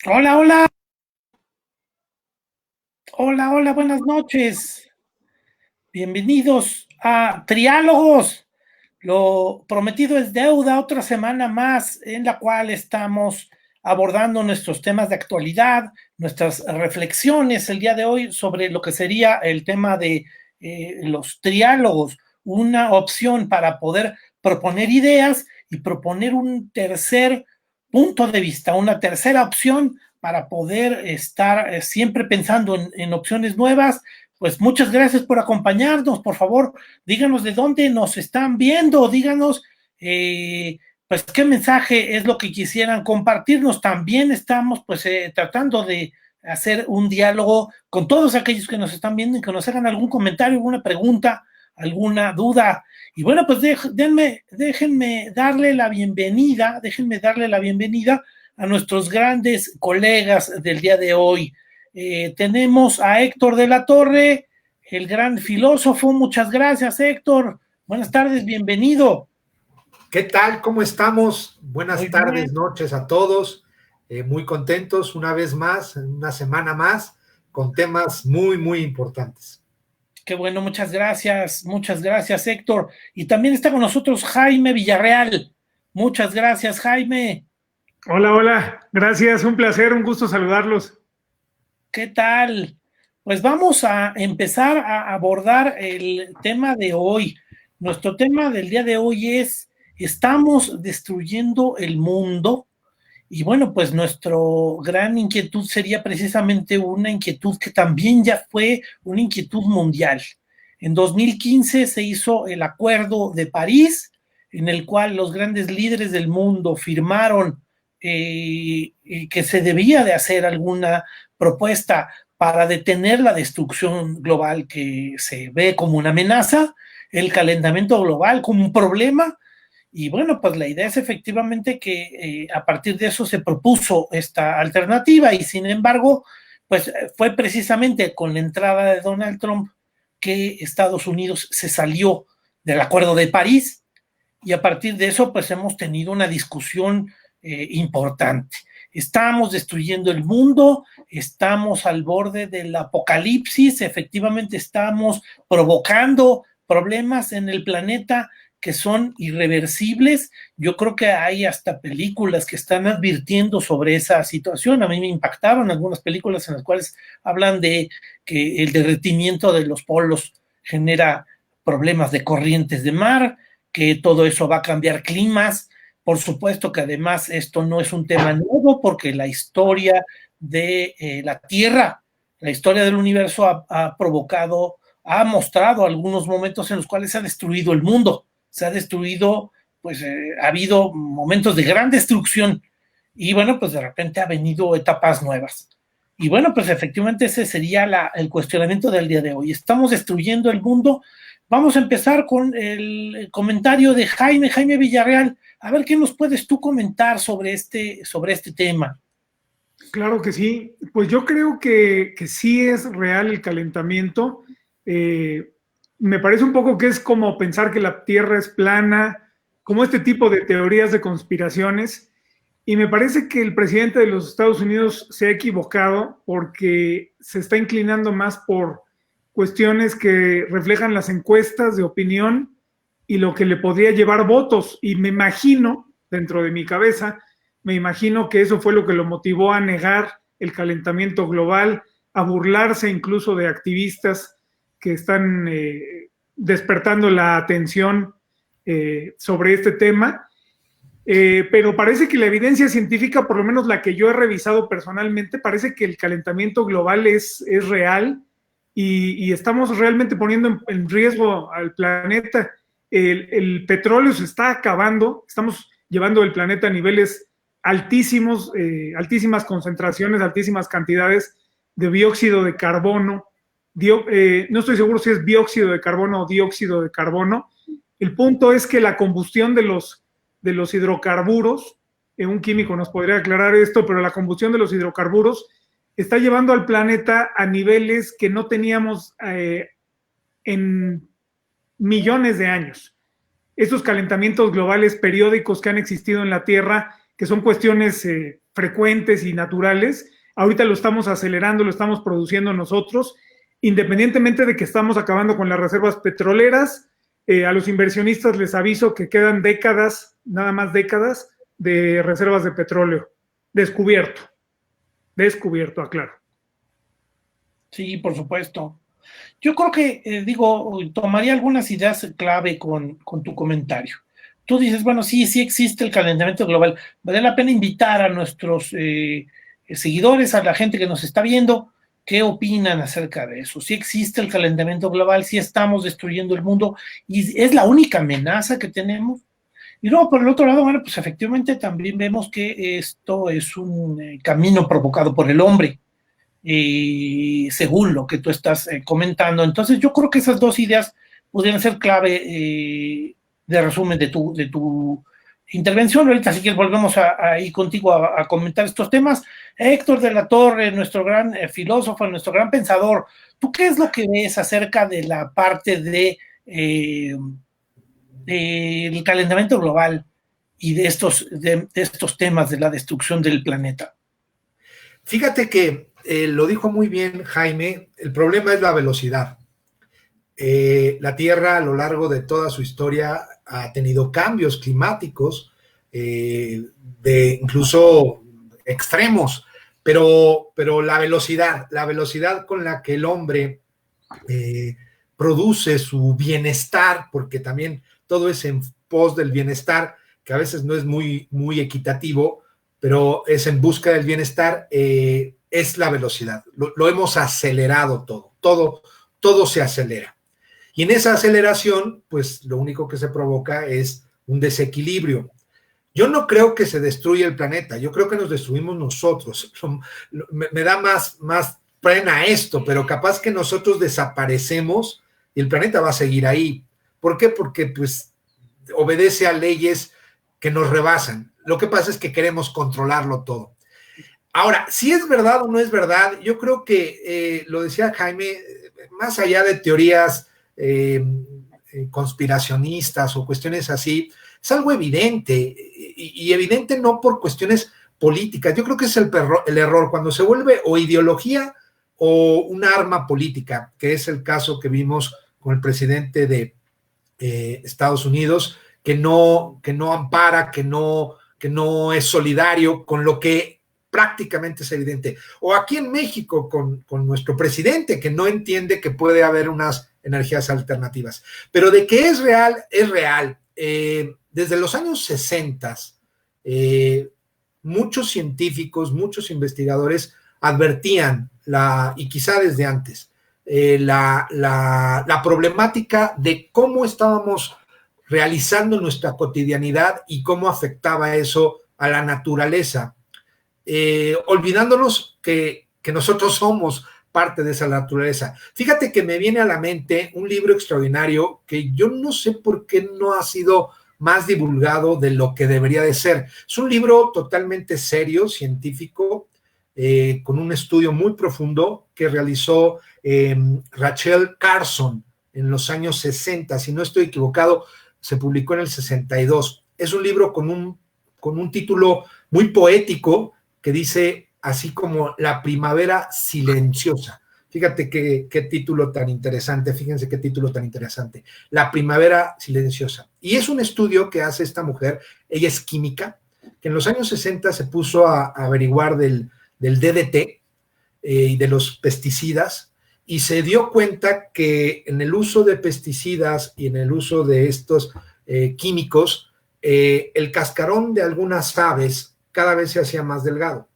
Hola, hola, hola, hola, buenas noches. Bienvenidos a Triálogos. Lo prometido es deuda, otra semana más en la cual estamos abordando nuestros temas de actualidad, nuestras reflexiones el día de hoy sobre lo que sería el tema de los triálogos, una opción para poder proponer ideas y proponer un tercer punto de vista, una tercera opción para poder estar siempre pensando en opciones nuevas. Pues muchas gracias por acompañarnos. Por favor, díganos de dónde nos están viendo, díganos pues qué mensaje es lo que quisieran compartirnos. También estamos pues tratando de hacer un diálogo con todos aquellos que nos están viendo y que nos hagan algún comentario, alguna pregunta, alguna duda. Y bueno, pues déjenme darle la bienvenida a nuestros grandes colegas del día de hoy. Tenemos a Héctor de la Torre, el gran filósofo. Muchas gracias, Héctor. Buenas tardes, bienvenido. ¿Qué tal? ¿Cómo estamos? Muy Buenas bien, tardes, noches a todos. Muy contentos una vez más, una semana más, con temas muy, muy importantes. qué bueno, muchas gracias, Héctor. Y también está con nosotros Jaime Villarreal. Muchas gracias, Jaime. Hola, hola, gracias, un placer, un gusto saludarlos. ¿Qué tal? Pues vamos a empezar a abordar el tema de hoy. Nuestro tema del día de hoy es, ¿estamos destruyendo el mundo? Y bueno, pues nuestra gran inquietud sería precisamente una inquietud que también ya fue una inquietud mundial. En 2015 se hizo el Acuerdo de París, en el cual los grandes líderes del mundo firmaron que se debía de hacer alguna propuesta para detener la destrucción global que se ve como una amenaza, el calentamiento global como un problema. Y bueno, pues la idea es efectivamente que a partir de eso se propuso esta alternativa y sin embargo, pues fue precisamente con la entrada de Donald Trump que Estados Unidos se salió del Acuerdo de París y a partir de eso, pues hemos tenido una discusión importante. Estamos destruyendo el mundo, estamos al borde del apocalipsis, efectivamente estamos provocando problemas en el planeta que son irreversibles. Yo creo que hay hasta películas que están advirtiendo sobre esa situación. A mí me impactaron algunas películas en las cuales hablan de que el derretimiento de los polos genera problemas de corrientes de mar, que todo eso va a cambiar climas. Por supuesto que además esto no es un tema nuevo porque la historia de la Tierra, la historia del universo ha provocado, ha mostrado algunos momentos en los cuales se ha destruido el mundo, se ha destruido, pues ha habido momentos de gran destrucción y bueno, pues de repente ha venido etapas nuevas. Y bueno, pues efectivamente ese sería el cuestionamiento del día de hoy. ¿Estamos destruyendo el mundo? Vamos a empezar con el comentario de Jaime Villarreal. A ver qué nos puedes tú comentar sobre este tema. Claro que sí, pues yo creo que sí es real el calentamiento. Eh, Me parece un poco que es como pensar que la Tierra es plana, como este tipo de teorías de conspiraciones. Y me parece que el presidente de los Estados Unidos se ha equivocado porque se está inclinando más por cuestiones que reflejan las encuestas de opinión y lo que le podría llevar votos. Y me imagino, dentro de mi cabeza, me imagino que eso fue lo que lo motivó a negar el calentamiento global, a burlarse incluso de activistas que están despertando la atención sobre este tema. Pero parece que la evidencia científica, por lo menos la que yo he revisado personalmente, parece que el calentamiento global es real y estamos realmente poniendo en riesgo al planeta. El petróleo se está acabando, estamos llevando el planeta a niveles altísimos, altísimas concentraciones, altísimas cantidades de dióxido de carbono. No estoy seguro si es dióxido de carbono o dióxido de carbono. El punto es que la combustión de los hidrocarburos, un químico nos podría aclarar esto, pero la combustión de los hidrocarburos está llevando al planeta a niveles que no teníamos en millones de años. Estos calentamientos globales periódicos que han existido en la Tierra, que son cuestiones frecuentes y naturales. Ahorita lo estamos acelerando, lo estamos produciendo nosotros, independientemente de que estamos acabando con las reservas petroleras. A los inversionistas les aviso que quedan décadas, nada más décadas, de reservas de petróleo descubierto, aclaro. Sí, por supuesto. Yo creo que, tomaría algunas ideas clave con tu comentario. Tú dices, bueno, sí existe el calentamiento global. Vale la pena invitar a nuestros seguidores, a la gente que nos está viendo, ¿qué opinan acerca de eso? Sí existe el calentamiento global, sí estamos destruyendo el mundo y es la única amenaza que tenemos. Y luego, por el otro lado, bueno, pues efectivamente también vemos que esto es un camino provocado por el hombre, según lo que tú estás comentando. Entonces, yo creo que esas dos ideas podrían ser clave de resumen de tu intervención. Ahorita, si quieres, volvemos a ir contigo a comentar estos temas. Héctor de la Torre, nuestro gran filósofo, nuestro gran pensador, ¿tú qué es lo que ves acerca de la parte del calentamiento global y de estos temas de la destrucción del planeta? Fíjate que lo dijo muy bien Jaime, el problema es la velocidad. La Tierra a lo largo de toda su historia ha tenido cambios climáticos, de incluso extremos, pero la velocidad con la que el hombre produce su bienestar, porque también todo es en pos del bienestar, que a veces no es muy equitativo, pero es en busca del bienestar, es la velocidad. Lo hemos acelerado todo se acelera. Y en esa aceleración, pues lo único que se provoca es un desequilibrio. Yo no creo que se destruya el planeta, yo creo que nos destruimos nosotros. Me da más pena esto, pero capaz que nosotros desaparecemos y el planeta va a seguir ahí. ¿Por qué? Porque pues obedece a leyes que nos rebasan. Lo que pasa es que queremos controlarlo todo. Ahora, si es verdad o no es verdad, yo creo que, lo decía Jaime, más allá de teorías conspiracionistas o cuestiones así, es algo evidente, y evidente no por cuestiones políticas. Yo creo que es el error cuando se vuelve o ideología o un arma política, que es el caso que vimos con el presidente de Estados Unidos, que no ampara, que no es solidario con lo que prácticamente es evidente. O aquí en México con nuestro presidente, que no entiende que puede haber unas energías alternativas. Pero de que es real, es real. Desde los años 60, muchos científicos, muchos investigadores advertían, y quizá desde antes, la problemática de cómo estábamos realizando nuestra cotidianidad y cómo afectaba eso a la naturaleza, olvidándonos que nosotros somos parte de esa naturaleza. Fíjate que me viene a la mente un libro extraordinario que yo no sé por qué no ha sido más divulgado de lo que debería de ser. Es un libro totalmente serio, científico, con un estudio muy profundo que realizó Rachel Carson en los años 60, si no estoy equivocado, se publicó en el 62. Es un libro con un título muy poético que dice así como La primavera silenciosa. Fíjate qué título tan interesante, fíjense qué título tan interesante. La primavera silenciosa. Y es un estudio que hace esta mujer, ella es química, que en los años 60 se puso a averiguar del DDT y de los pesticidas, y se dio cuenta que en el uso de pesticidas y en el uso de estos químicos, el cascarón de algunas aves cada vez se hacía más delgado.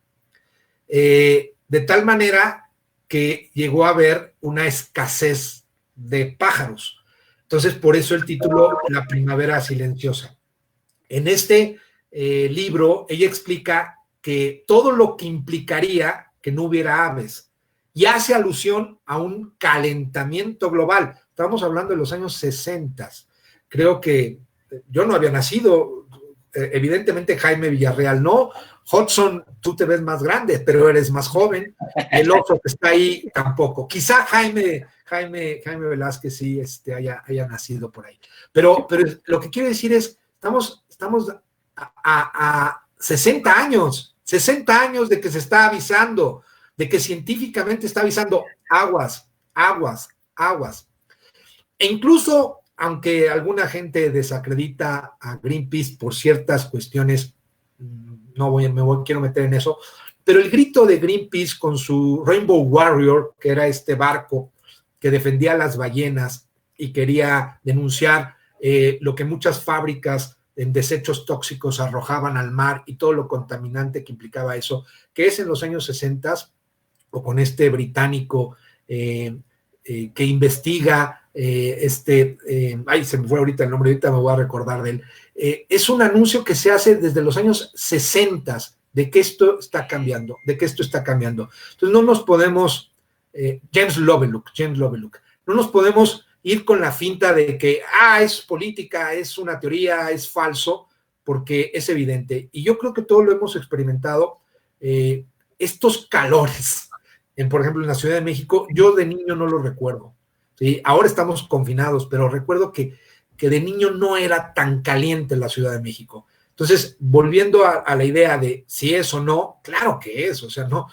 De tal manera que llegó a haber una escasez de pájaros. Entonces, por eso el título, La primavera silenciosa. En este libro, ella explica que todo lo que implicaría que no hubiera aves, y hace alusión a un calentamiento global. Estamos hablando de los años 60. Creo que yo no había nacido, evidentemente Jaime Villarreal no. Hudson, tú te ves más grande, pero eres más joven. El otro que está ahí tampoco. Quizá Jaime Velázquez sí haya nacido por ahí. Pero lo que quiero decir es, estamos a 60 años 60 años de que se está avisando, de que científicamente está avisando, aguas, aguas, aguas. E incluso, aunque alguna gente desacredita a Greenpeace por ciertas cuestiones, quiero meter en eso, pero el grito de Greenpeace con su Rainbow Warrior, que era este barco que defendía a las ballenas y quería denunciar lo que muchas fábricas en desechos tóxicos arrojaban al mar y todo lo contaminante que implicaba eso, que es en los años 60, o con este británico que investiga se me fue ahorita el nombre, ahorita me voy a recordar de él. Es un anuncio que se hace desde los años 60 de que esto está cambiando, Entonces no nos podemos, James Lovelock, no nos podemos ir con la finta de que, es política, es una teoría, es falso, porque es evidente. Y yo creo que todos lo hemos experimentado, estos calores, por ejemplo, en la Ciudad de México, yo de niño no lo recuerdo, ¿sí? Ahora estamos confinados, pero recuerdo que de niño no era tan caliente la Ciudad de México. Entonces, volviendo a la idea de si es o no, claro que es, o sea, no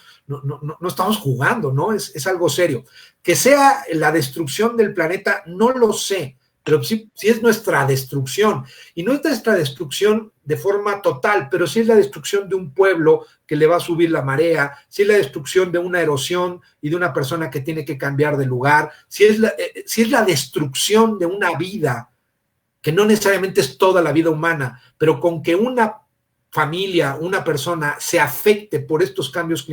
estamos jugando, ¿no? Es algo serio. Que sea la destrucción del planeta, no lo sé, pero sí es nuestra destrucción. Y no es nuestra destrucción de forma total, pero sí es la destrucción de un pueblo que le va a subir la marea, sí es la destrucción de una erosión y de una persona que tiene que cambiar de lugar, sí es la destrucción de una vida, que no necesariamente es toda la vida humana, pero con que una familia, una persona se afecte por estos cambios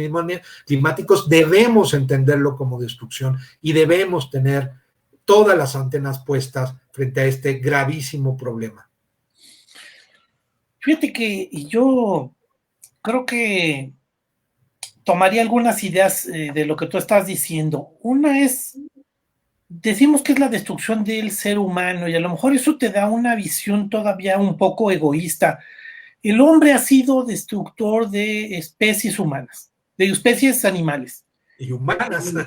climáticos, debemos entenderlo como destrucción y debemos tener todas las antenas puestas frente a este gravísimo problema. Fíjate que yo creo que tomaría algunas ideas de lo que tú estás diciendo. Una es, decimos que es la destrucción del ser humano y a lo mejor eso te da una visión todavía un poco egoísta. El hombre ha sido destructor de especies humanas, de especies animales. Y humanas. No,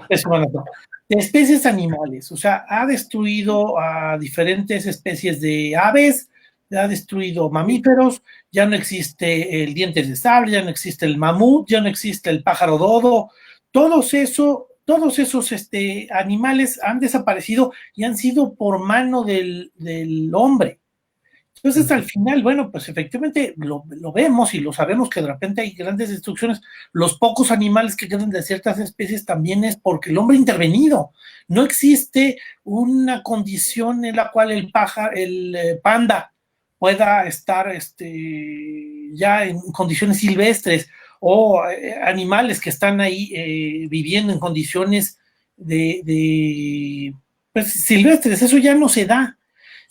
especies humanas no. De especies animales, o sea, ha destruido a diferentes especies de aves, ha destruido mamíferos, ya no existe el dientes de sable, ya no existe el mamut, ya no existe el pájaro dodo, todos esos animales han desaparecido y han sido por mano del hombre. Entonces, al final, bueno, pues efectivamente lo vemos y lo sabemos que de repente hay grandes destrucciones. Los pocos animales que quedan de ciertas especies también es porque el hombre ha intervenido. No existe una condición en la cual el panda pueda estar ya en condiciones silvestres o animales que están ahí viviendo en condiciones pues, silvestres. Eso ya no se da.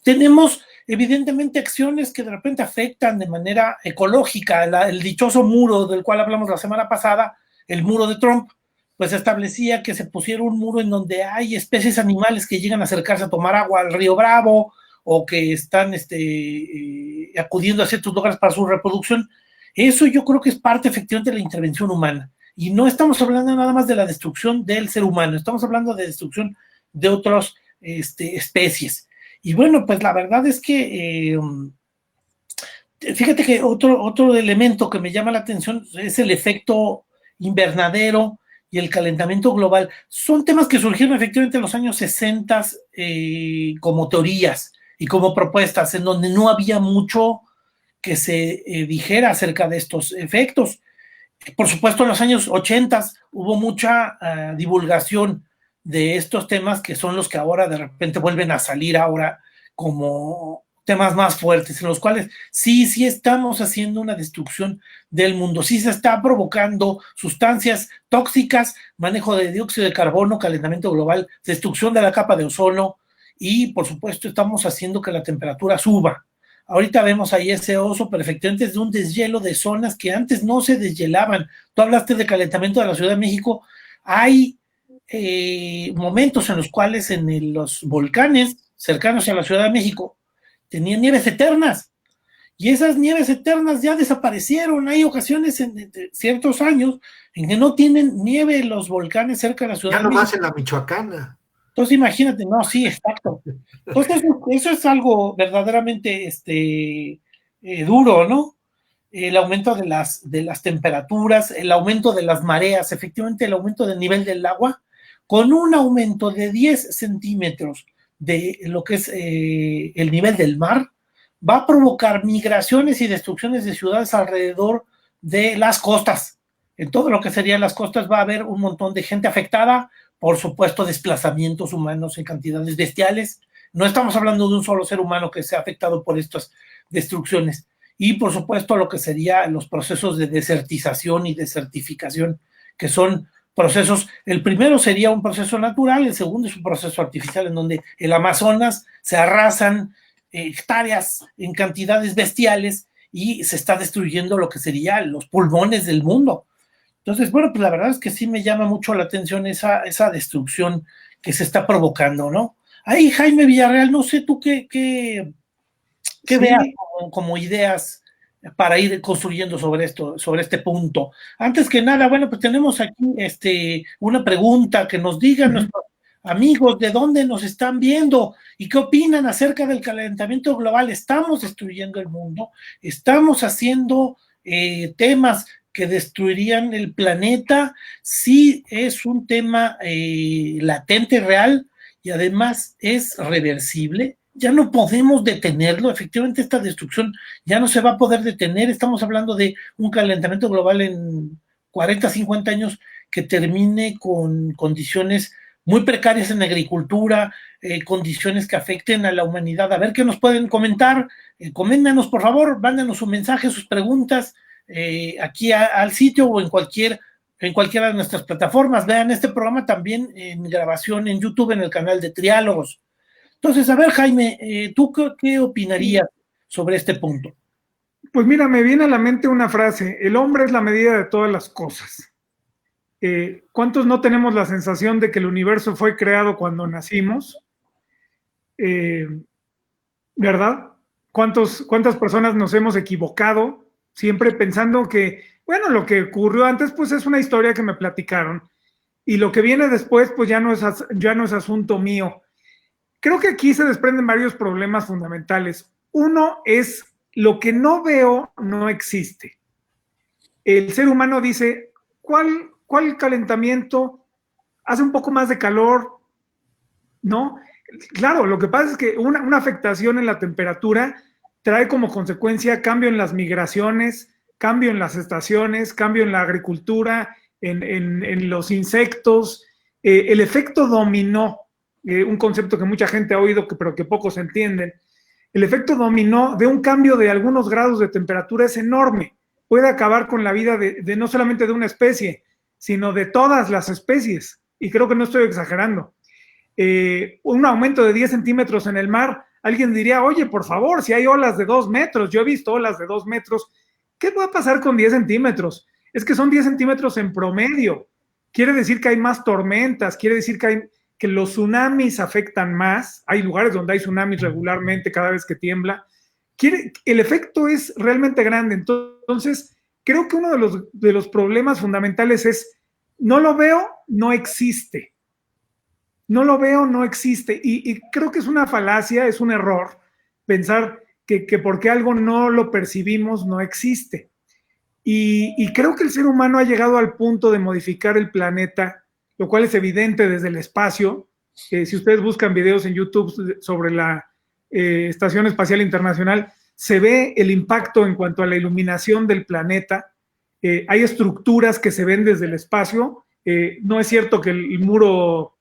Tenemos evidentemente acciones que de repente afectan de manera ecológica. El dichoso muro del cual hablamos la semana pasada, el muro de Trump, pues establecía que se pusiera un muro en donde hay especies animales que llegan a acercarse a tomar agua al río Bravo o que están acudiendo a ciertos lugares para su reproducción. Eso yo creo que es parte efectivamente de la intervención humana. Y no estamos hablando nada más de la destrucción del ser humano, estamos hablando de destrucción de otras especies. Y bueno, pues la verdad es que fíjate que otro elemento que me llama la atención es el efecto invernadero y el calentamiento global. Son temas que surgieron efectivamente en los años 60 como teorías y como propuestas, en donde no había mucho que se dijera acerca de estos efectos. Por supuesto, en los años 80 hubo mucha divulgación de estos temas, que son los que ahora de repente vuelven a salir ahora como temas más fuertes, en los cuales sí estamos haciendo una destrucción del mundo, sí se está provocando sustancias tóxicas, manejo de dióxido de carbono, calentamiento global, destrucción de la capa de ozono y por supuesto estamos haciendo que la temperatura suba. Ahorita vemos ahí ese oso, pero efectivamente es de un deshielo de zonas que antes no se deshielaban. Tú hablaste de calentamiento de la Ciudad de México. Hay momentos en los cuales en los volcanes cercanos a la Ciudad de México tenían nieves eternas y esas nieves eternas ya desaparecieron. Hay ocasiones en ciertos años en que no tienen nieve los volcanes cerca de la Ciudad de México. Ya nomás en la Michoacana. Entonces imagínate, no, sí, exacto. Entonces eso es algo verdaderamente duro, ¿no? el aumento de las temperaturas, el aumento de las mareas, efectivamente el aumento del nivel del agua, con un aumento de 10 centímetros de lo que es el nivel del mar, va a provocar migraciones y destrucciones de ciudades alrededor de las costas. En todo lo que serían las costas va a haber un montón de gente afectada, por supuesto desplazamientos humanos en cantidades bestiales. No estamos hablando de un solo ser humano que sea afectado por estas destrucciones. Y por supuesto lo que serían los procesos de desertización y desertificación, que son procesos, el primero sería un proceso natural, el segundo es un proceso artificial en donde el Amazonas se arrasan hectáreas en cantidades bestiales y se está destruyendo lo que serían los pulmones del mundo. Entonces, bueno, pues la verdad es que sí me llama mucho la atención esa destrucción que se está provocando, ¿no? Ahí, Jaime Villarreal, no sé tú qué sí, veas como ideas para ir construyendo sobre esto, sobre este punto. Antes que nada, bueno, pues tenemos aquí una pregunta, que nos digan nuestros amigos de dónde nos están viendo y qué opinan acerca del calentamiento global. ¿Estamos destruyendo el mundo? ¿Estamos haciendo temas que destruirían el planeta? Sí, es un tema latente, real, y además es reversible. Ya no podemos detenerlo, efectivamente esta destrucción ya no se va a poder detener. Estamos hablando de un calentamiento global en 40, 50 años que termine con condiciones muy precarias en agricultura, condiciones que afecten a la humanidad. A ver qué nos pueden comentar, coméntanos por favor, mándanos un mensaje, sus preguntas aquí al sitio o en cualquiera de nuestras plataformas. Vean este programa también en grabación en YouTube en el canal de Triálogos. Entonces, a ver, Jaime, ¿tú qué opinarías sobre este punto? Pues mira, me viene a la mente una frase: el hombre es la medida de todas las cosas. ¿Cuántos no tenemos la sensación de que el universo fue creado cuando nacimos? ¿Verdad? ¿Cuántas personas nos hemos equivocado siempre pensando que, bueno, lo que ocurrió antes pues es una historia que me platicaron y lo que viene después pues ya no es asunto mío? Creo que aquí se desprenden varios problemas fundamentales. Uno es: lo que no veo no existe. El ser humano dice, ¿cuál calentamiento? Hace un poco más de calor, ¿no? Claro, lo que pasa es que una afectación en la temperatura trae como consecuencia cambio en las migraciones, cambio en las estaciones, cambio en la agricultura, en los insectos, el efecto dominó. Un concepto que mucha gente ha oído, pero que pocos entienden. El efecto dominó de un cambio de algunos grados de temperatura es enorme. Puede acabar con la vida de no solamente de una especie, sino de todas las especies. Y creo que no estoy exagerando. Un aumento de 10 centímetros en el mar, alguien diría, oye, por favor, si hay olas de 2 metros, yo he visto olas de 2 metros, ¿qué va a pasar con 10 centímetros? Es que son 10 centímetros en promedio. Quiere decir que hay más tormentas, quiere decir que los tsunamis afectan más. Hay lugares donde hay tsunamis regularmente cada vez que tiembla. El efecto es realmente grande. Entonces, creo que uno de los problemas fundamentales es: no lo veo, no existe. No lo veo, no existe. Y creo que es una falacia, es un error pensar que porque algo no lo percibimos, no existe. Y creo que el ser humano ha llegado al punto de modificar el planeta, lo cual es evidente desde el espacio. Si ustedes buscan videos en YouTube sobre la Estación Espacial Internacional, se ve el impacto en cuanto a la iluminación del planeta. Hay estructuras que se ven desde el espacio. No es cierto que el muro,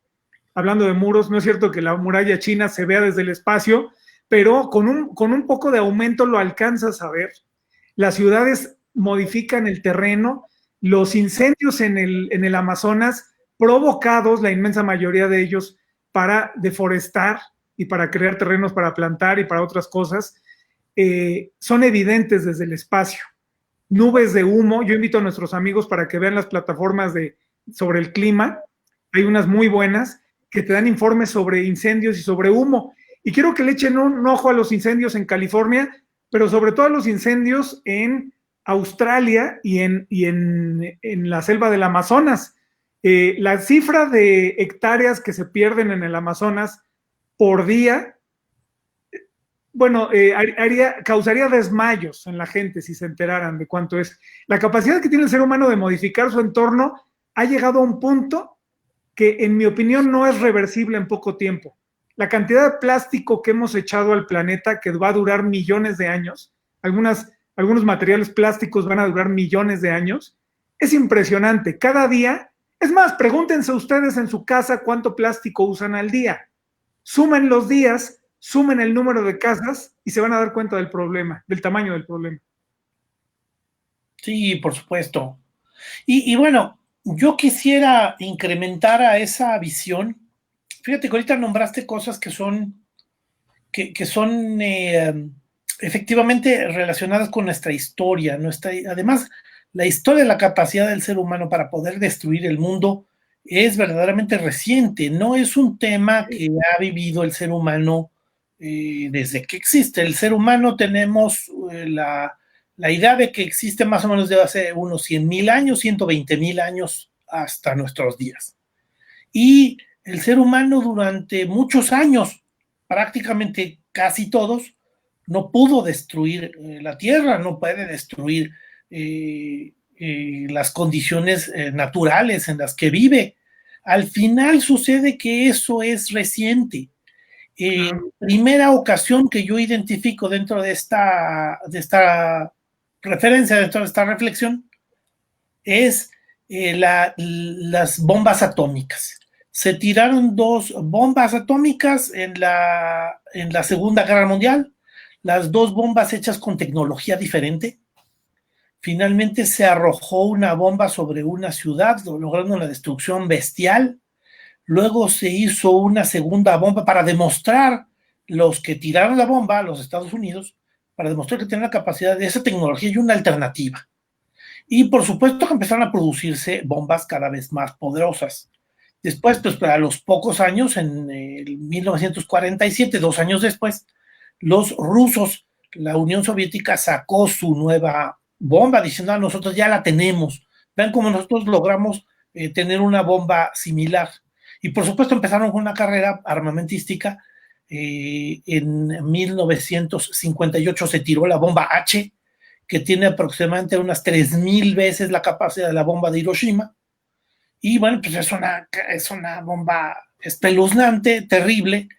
hablando de muros, no es cierto que la muralla china se vea desde el espacio, pero con un poco de aumento lo alcanzas a ver. Las ciudades modifican el terreno. Los incendios en el Amazonas, provocados, la inmensa mayoría de ellos, para deforestar y para crear terrenos para plantar y para otras cosas, son evidentes desde el espacio. Nubes de humo. Yo invito a nuestros amigos para que vean las plataformas sobre el clima. Hay unas muy buenas que te dan informes sobre incendios y sobre humo. Y quiero que le echen un ojo a los incendios en California, pero sobre todo a los incendios en Australia y en la selva del Amazonas. La cifra de hectáreas que se pierden en el Amazonas por día, bueno, causaría desmayos en la gente si se enteraran de cuánto es. La capacidad que tiene el ser humano de modificar su entorno ha llegado a un punto que, en mi opinión, no es reversible en poco tiempo. La cantidad de plástico que hemos echado al planeta, que va a durar millones de años, algunos materiales plásticos van a durar millones de años, es impresionante. Cada día, es más, pregúntense ustedes en su casa cuánto plástico usan al día. Sumen los días, sumen el número de casas y se van a dar cuenta del problema, del tamaño del problema. Sí, por supuesto. Y bueno, yo quisiera incrementar a esa visión. Fíjate que ahorita nombraste cosas que son efectivamente relacionadas con nuestra historia. Además, la historia de la capacidad del ser humano para poder destruir el mundo es verdaderamente reciente. No es un tema que ha vivido el ser humano desde que existe. El ser humano tenemos la idea de que existe más o menos de hace unos 100,000 años, 120,000 años hasta nuestros días. Y el ser humano durante muchos años, prácticamente casi todos, no pudo destruir la Tierra, no puede destruir las condiciones naturales en las que vive. Al final sucede que eso es reciente. Primera ocasión que yo identifico dentro de esta referencia, dentro de esta reflexión, es las bombas atómicas. Se tiraron 2 bombas atómicas en la Segunda Guerra Mundial, las 2 bombas hechas con tecnología diferente. Finalmente se arrojó una bomba sobre una ciudad, logrando la destrucción bestial. Luego se hizo una segunda bomba para demostrar, los que tiraron la bomba, los Estados Unidos, para demostrar que tenían la capacidad de esa tecnología y una alternativa. Y por supuesto que empezaron a producirse bombas cada vez más poderosas. Después, pues a los pocos años, en 1947, 2 años después, los rusos, la Unión Soviética sacó su nueva bomba, diciendo, nosotros ya la tenemos. Vean cómo nosotros logramos tener una bomba similar. Y por supuesto empezaron con una carrera armamentística. En 1958 se tiró la bomba H, que tiene aproximadamente unas 3,000 veces la capacidad de la bomba de Hiroshima. Y bueno, pues es una bomba espeluznante, terrible,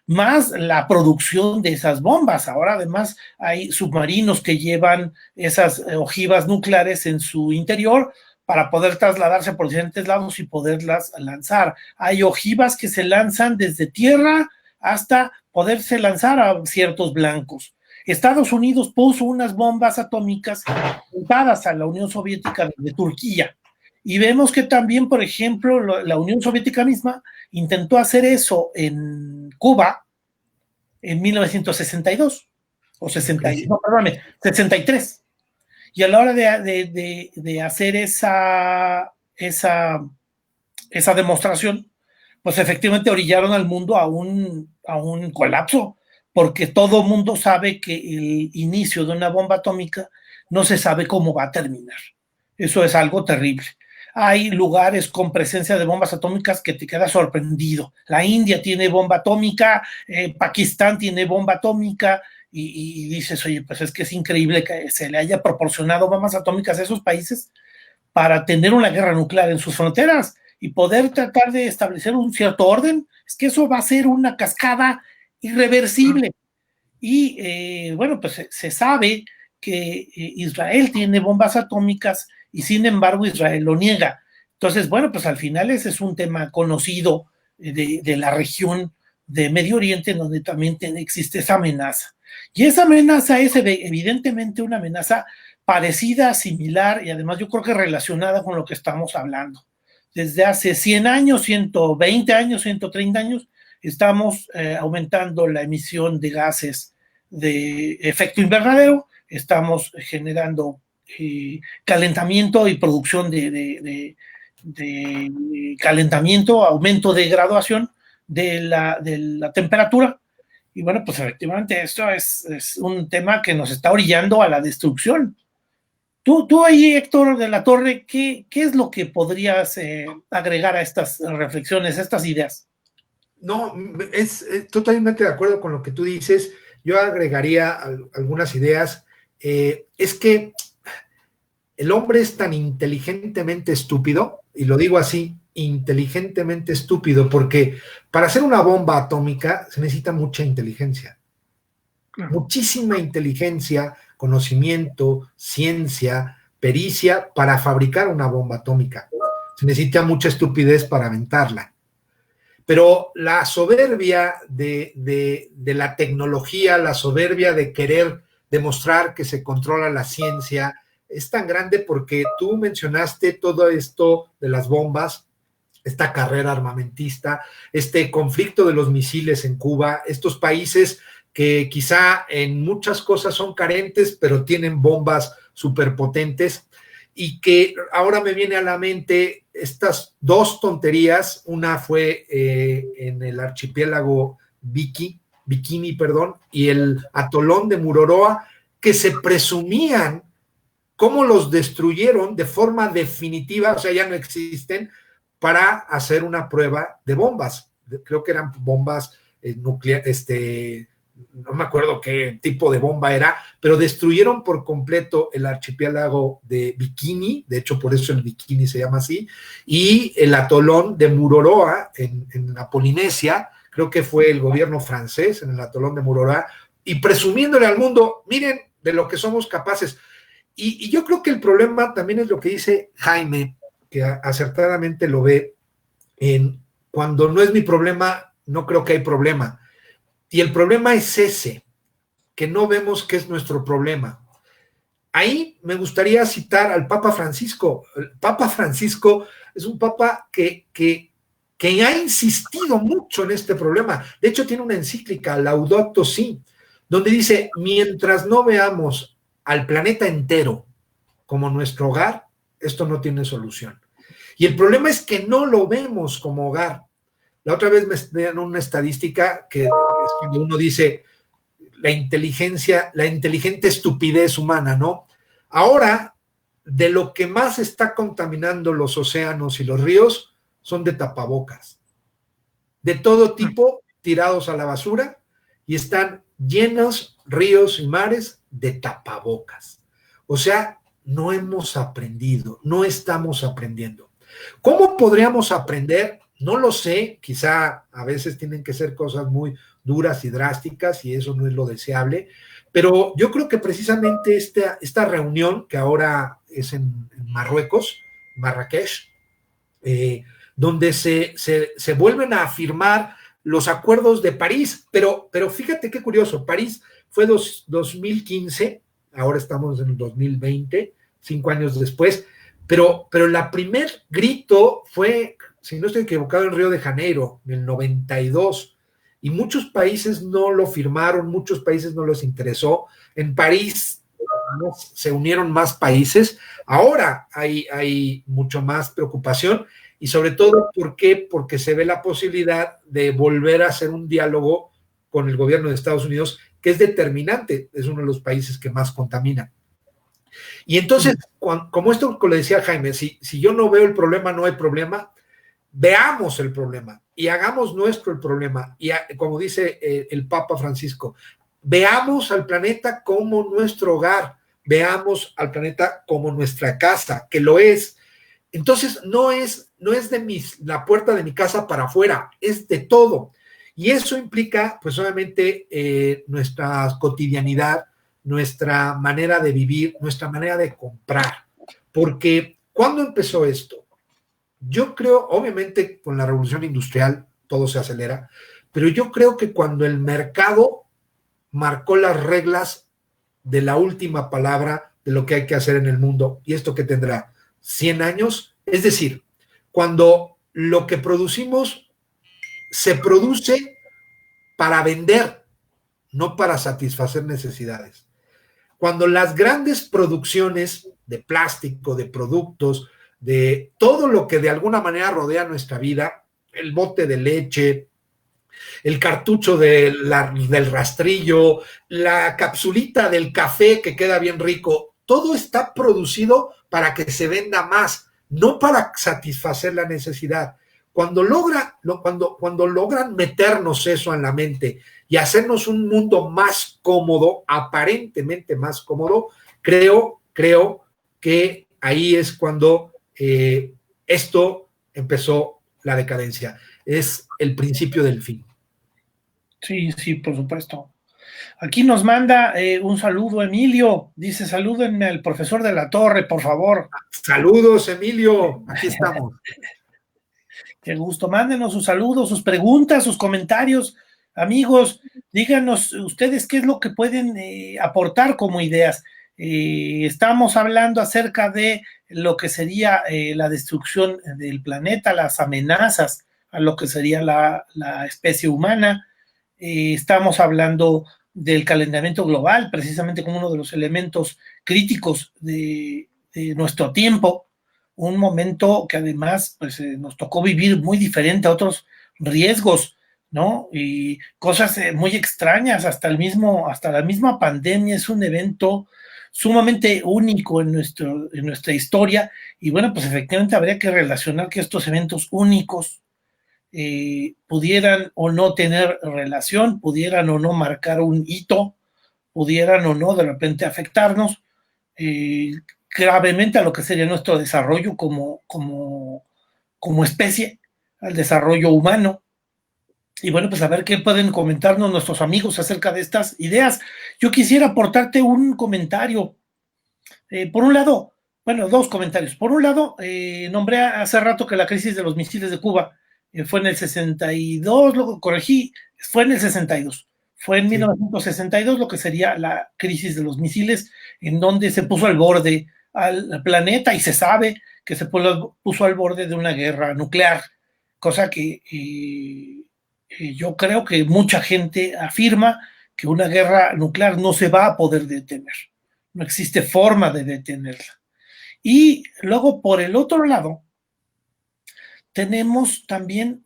más la producción de esas bombas. Ahora además hay submarinos que llevan esas ojivas nucleares en su interior para poder trasladarse por diferentes lados y poderlas lanzar. Hay ojivas que se lanzan desde tierra hasta poderse lanzar a ciertos blancos. Estados Unidos puso unas bombas atómicas apuntadas a la Unión Soviética de Turquía. Y vemos que también, por ejemplo, la Unión Soviética misma intentó hacer eso en Cuba en 1962, o 63. Y a la hora de hacer esa demostración, pues efectivamente orillaron al mundo a un colapso, porque todo mundo sabe que el inicio de una bomba atómica no se sabe cómo va a terminar. Eso es algo terrible. Hay lugares con presencia de bombas atómicas que te quedas sorprendido. La India tiene bomba atómica, Pakistán tiene bomba atómica, y dices, oye, pues es que es increíble que se le haya proporcionado bombas atómicas a esos países para tener una guerra nuclear en sus fronteras y poder tratar de establecer un cierto orden. Es que eso va a ser una cascada irreversible. Y bueno, pues se sabe que Israel tiene bombas atómicas y sin embargo Israel lo niega. Entonces, bueno, pues al final ese es un tema conocido de la región de Medio Oriente, en donde también existe esa amenaza. Y esa amenaza es evidentemente una amenaza parecida, similar y además yo creo que relacionada con lo que estamos hablando. Desde hace 100 años, 120 años, 130 años, estamos aumentando la emisión de gases de efecto invernadero, estamos generando calentamiento y producción de calentamiento, aumento de graduación de la temperatura. Y bueno, pues efectivamente esto es un tema que nos está orillando a la destrucción. Tú ahí, Héctor de la Torre, ¿qué es lo que podrías agregar a estas reflexiones, a estas ideas? No, es totalmente de acuerdo con lo que tú dices. yo agregaría algunas ideas. Es que el hombre es tan inteligentemente estúpido, y lo digo así, inteligentemente estúpido, porque para hacer una bomba atómica se necesita mucha inteligencia, muchísima inteligencia, conocimiento, ciencia, pericia para fabricar una bomba atómica. Se necesita mucha estupidez para aventarla. Pero la soberbia de la tecnología, la soberbia de querer demostrar que se controla la ciencia, es tan grande porque tú mencionaste todo esto de las bombas, esta carrera armamentista, este conflicto de los misiles en Cuba, estos países que quizá en muchas cosas son carentes, pero tienen bombas superpotentes, y que ahora me viene a la mente estas dos tonterías. Una fue en el archipiélago Bikini, y el atolón de Mururoa, que se presumían cómo los destruyeron de forma definitiva, o sea, ya no existen, para hacer una prueba de bombas. Creo que eran bombas nucleares, no me acuerdo qué tipo de bomba era, pero destruyeron por completo el archipiélago de Bikini, de hecho por eso el Bikini se llama así, y el atolón de Mururoa en la Polinesia. Creo que fue el gobierno francés en el atolón de Mururoa, y presumiéndole al mundo, miren de lo que somos capaces. Y yo creo que el problema también es lo que dice Jaime, que acertadamente lo ve, en cuando no es mi problema, no creo que hay problema. Y el problema es ese, que no vemos que es nuestro problema. Ahí me gustaría citar al Papa Francisco. El Papa Francisco es un papa que ha insistido mucho en este problema. De hecho, tiene una encíclica, Laudato Si, donde dice, mientras no veamos al planeta entero como nuestro hogar, esto no tiene solución. Y el problema es que no lo vemos como hogar. La otra vez me dieron una estadística que es cuando uno dice la inteligente estupidez humana, ¿no? Ahora, de lo que más está contaminando los océanos y los ríos son de tapabocas. De todo tipo, tirados a la basura, y están llenos ríos y mares de tapabocas. O sea, no hemos aprendido, no estamos aprendiendo. ¿Cómo podríamos aprender? No lo sé, quizá a veces tienen que ser cosas muy duras y drásticas y eso no es lo deseable, pero yo creo que precisamente esta reunión que ahora es en Marruecos, Marrakech, donde se vuelven a afirmar los acuerdos de París, pero fíjate qué curioso, París fue 2015, ahora estamos en el 2020, 5 años después, pero la primer grito fue, si no estoy equivocado, en Río de Janeiro, en el 92, y muchos países no lo firmaron, muchos países no les interesó. En París se unieron más países, ahora hay mucho más preocupación, y sobre todo, ¿por qué? Porque se ve la posibilidad de volver a hacer un diálogo con el gobierno de Estados Unidos, que es determinante, es uno de los países que más contamina. Y entonces, como esto que le decía Jaime, si yo no veo el problema, no hay problema, veamos el problema y hagamos nuestro el problema. Y como dice el Papa Francisco, veamos al planeta como nuestro hogar, veamos al planeta como nuestra casa, que lo es. Entonces, no es de la puerta de mi casa para afuera, es de todo. Y eso implica, pues obviamente, nuestra cotidianidad, nuestra manera de vivir, nuestra manera de comprar. Porque, ¿cuándo empezó esto? Yo creo, obviamente, con la revolución industrial todo se acelera, pero yo creo que cuando el mercado marcó las reglas de la última palabra de lo que hay que hacer en el mundo, y esto que tendrá 100 años, es decir, cuando lo que producimos se produce para vender, no para satisfacer necesidades. Cuando las grandes producciones de plástico, de productos, de todo lo que de alguna manera rodea nuestra vida, el bote de leche, el cartucho del rastrillo, la capsulita del café que queda bien rico, todo está producido para que se venda más, no para satisfacer la necesidad. cuando logran meternos eso en la mente y hacernos un mundo más cómodo, aparentemente más cómodo, creo que ahí es cuando esto empezó la decadencia. Es el principio del fin. Sí, sí, por supuesto. Aquí nos manda un saludo Emilio, dice salúdenme al profesor de la Torre, por favor. Saludos, Emilio, aquí estamos. Qué gusto, mándenos sus saludos, sus preguntas, sus comentarios, amigos, díganos ustedes qué es lo que pueden aportar como ideas. Estamos hablando acerca de lo que sería la destrucción del planeta, las amenazas a lo que sería la especie humana. Estamos hablando del calentamiento global, precisamente como uno de los elementos críticos de nuestro tiempo, un momento que además pues, nos tocó vivir muy diferente a otros riesgos, ¿no? Y cosas muy extrañas, hasta la misma pandemia es un evento sumamente único en nuestra historia, y bueno, pues efectivamente habría que relacionar que estos eventos únicos pudieran o no tener relación, pudieran o no marcar un hito, pudieran o no de repente afectarnos gravemente a lo que sería nuestro desarrollo como especie, al desarrollo humano. Y bueno, pues a ver qué pueden comentarnos nuestros amigos acerca de estas ideas. Yo quisiera aportarte un comentario. Por un lado, bueno, dos comentarios. Por un lado, nombré hace rato que la crisis de los misiles de Cuba fue en el 62, lo corregí, fue en el 62. Fue en 1962 lo que sería la crisis de los misiles, en donde se puso al borde al planeta y se sabe que se puso al borde de una guerra nuclear, cosa que yo creo que mucha gente afirma que una guerra nuclear no se va a poder detener, no existe forma de detenerla. Y luego, por el otro lado, tenemos también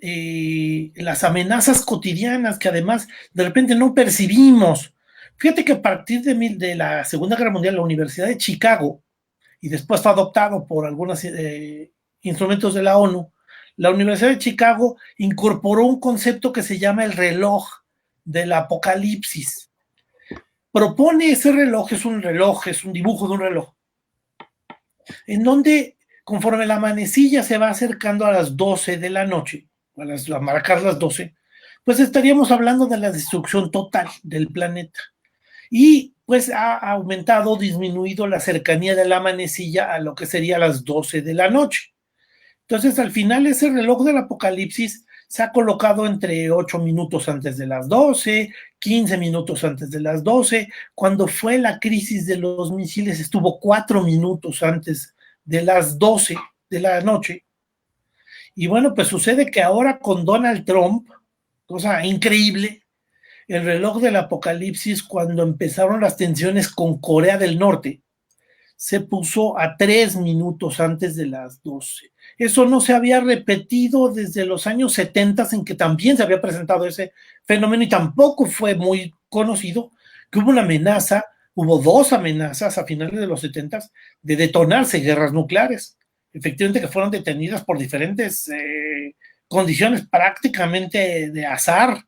las amenazas cotidianas que además de repente no percibimos. Fíjate que a partir de la Segunda Guerra Mundial, la Universidad de Chicago, y después fue adoptado por algunos instrumentos de la ONU, la Universidad de Chicago incorporó un concepto que se llama el reloj del apocalipsis. Propone ese reloj, es un dibujo de un reloj, en donde conforme la manecilla se va acercando a las 12 de la noche, a marcar las 12, pues estaríamos hablando de la destrucción total del planeta. Y pues ha aumentado, disminuido la cercanía de la manecilla a lo que sería las 12 de la noche. Entonces, al final, ese reloj del apocalipsis se ha colocado entre 8 minutos antes de las 12, 15 minutos antes de las 12. Cuando fue la crisis de los misiles, estuvo 4 minutos antes de las 12 de la noche. Y bueno, pues sucede que ahora con Donald Trump, cosa increíble, el reloj del apocalipsis, cuando empezaron las tensiones con Corea del Norte, se puso a 3 minutos antes de las 12. Eso no se había repetido desde los años 70, en que también se había presentado ese fenómeno y tampoco fue muy conocido, que hubo una amenaza, hubo 2 amenazas a finales de los 70 de detonarse guerras nucleares, efectivamente que fueron detenidas por diferentes condiciones prácticamente de azar,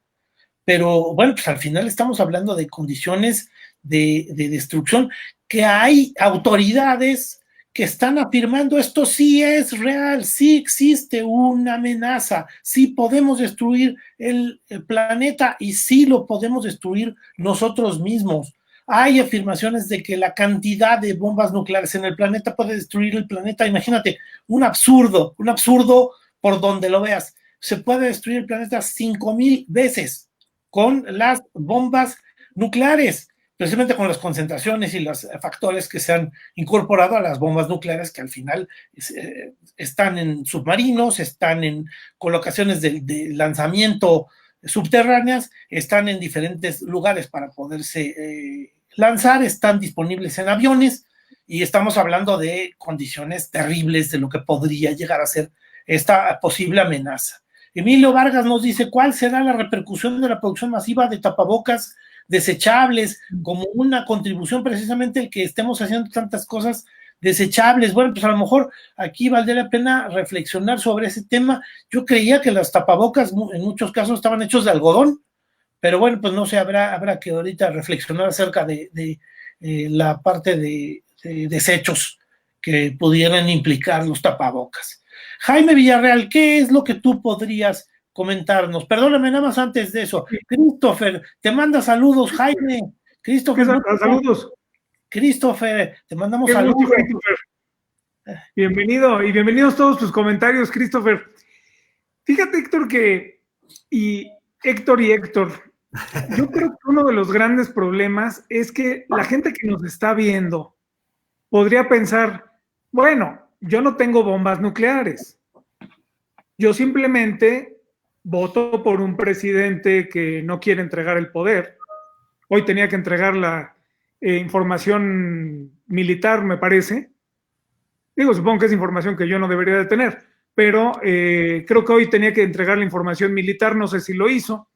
pero bueno, pues al final estamos hablando de condiciones de destrucción, que hay autoridades que están afirmando esto sí es real, sí existe una amenaza, sí podemos destruir el planeta y sí lo podemos destruir nosotros mismos. Hay afirmaciones de que la cantidad de bombas nucleares en el planeta puede destruir el planeta. Imagínate, un absurdo por donde lo veas. Se puede destruir el planeta 5,000 veces con las bombas nucleares, precisamente con las concentraciones y los factores que se han incorporado a las bombas nucleares, que al final están en submarinos, están en colocaciones de lanzamiento subterráneas, están en diferentes lugares para poderse lanzar, están disponibles en aviones, y estamos hablando de condiciones terribles de lo que podría llegar a ser esta posible amenaza. Emilio Vargas nos dice, ¿cuál será la repercusión de la producción masiva de tapabocas desechables como una contribución precisamente el que estemos haciendo tantas cosas desechables. Bueno, pues a lo mejor aquí valdría la pena reflexionar sobre ese tema. Yo creía que las tapabocas en muchos casos estaban hechos de algodón, pero bueno, pues no sé, habrá que ahorita reflexionar acerca de la parte de desechos que pudieran implicar los tapabocas. Jaime Villarreal, ¿qué es lo que tú podrías comentarnos? Perdóname, nada más antes de eso. Christopher, te manda saludos, Jaime. Christopher, saludos. Christopher, te mandamos saludos. Christopher. Bienvenido y bienvenidos todos tus comentarios, Christopher. Fíjate, Héctor, Héctor, yo creo que uno de los grandes problemas es que la gente que nos está viendo podría pensar, bueno, yo no tengo bombas nucleares. Yo simplemente voto por un presidente que no quiere entregar el poder. Hoy tenía que entregar la información militar, me parece. Digo, supongo que es información que yo no debería de tener, pero creo que hoy tenía que entregar la información militar, no sé si lo hizo.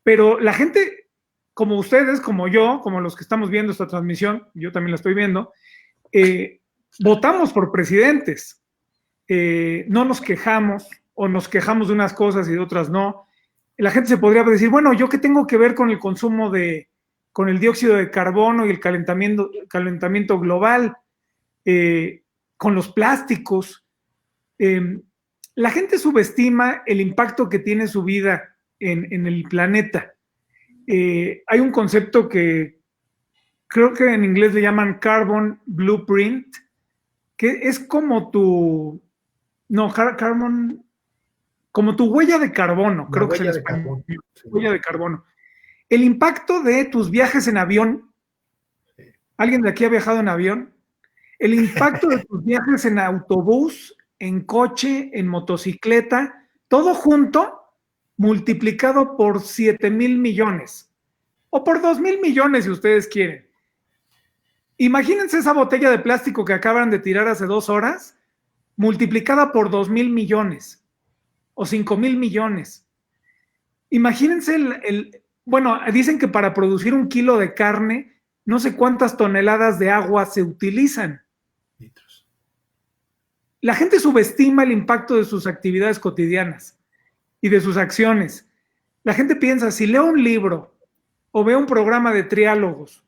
Pero la gente, como ustedes, como yo, como los que estamos viendo esta transmisión, yo también la estoy viendo, votamos por presidentes, no nos quejamos o nos quejamos de unas cosas y de otras no. La gente se podría decir, bueno, ¿yo qué tengo que ver con el consumo con el dióxido de carbono y el calentamiento global, con los plásticos? La gente subestima el impacto que tiene su vida en el planeta. Hay un concepto que creo que en inglés le llaman carbon blueprint, que es como como tu huella de carbono, creo que es el español. Huella de carbono. El impacto de tus viajes en avión. ¿Alguien de aquí ha viajado en avión? El impacto de tus viajes en autobús, en coche, en motocicleta, todo junto, multiplicado por 7,000 millones. O por 2,000 millones, si ustedes quieren. Imagínense esa botella de plástico que acaban de tirar hace 2 horas, multiplicada por 2,000 millones o 5,000 millones. Imagínense bueno, dicen que para producir 1 kilo de carne, no sé cuántas toneladas de agua se utilizan. Litros. La gente subestima el impacto de sus actividades cotidianas y de sus acciones. La gente piensa, si leo un libro o veo un programa de triálogos,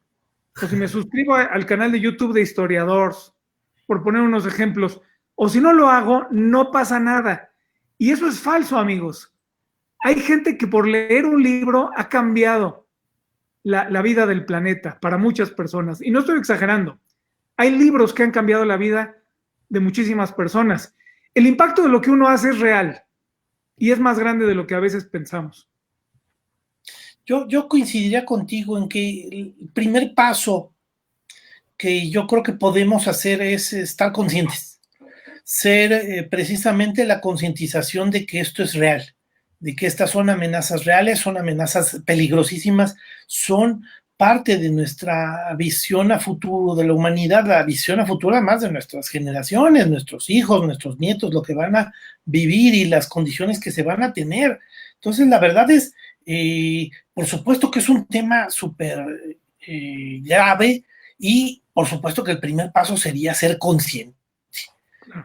o si me suscribo al canal de YouTube de historiadores, por poner unos ejemplos, o si no lo hago, no pasa nada. Y eso es falso, amigos. Hay gente que por leer un libro ha cambiado la vida del planeta para muchas personas. Y no estoy exagerando. Hay libros que han cambiado la vida de muchísimas personas. El impacto de lo que uno hace es real y es más grande de lo que a veces pensamos. Yo coincidiría contigo en que el primer paso que yo creo que podemos hacer es estar conscientes, ser precisamente la concientización de que esto es real, de que estas son amenazas reales, son amenazas peligrosísimas, son parte de nuestra visión a futuro de la humanidad, la visión a futuro además de nuestras generaciones, nuestros hijos, nuestros nietos, lo que van a vivir y las condiciones que se van a tener. Entonces, la verdad es, por supuesto que es un tema súper grave y por supuesto que el primer paso sería ser consciente.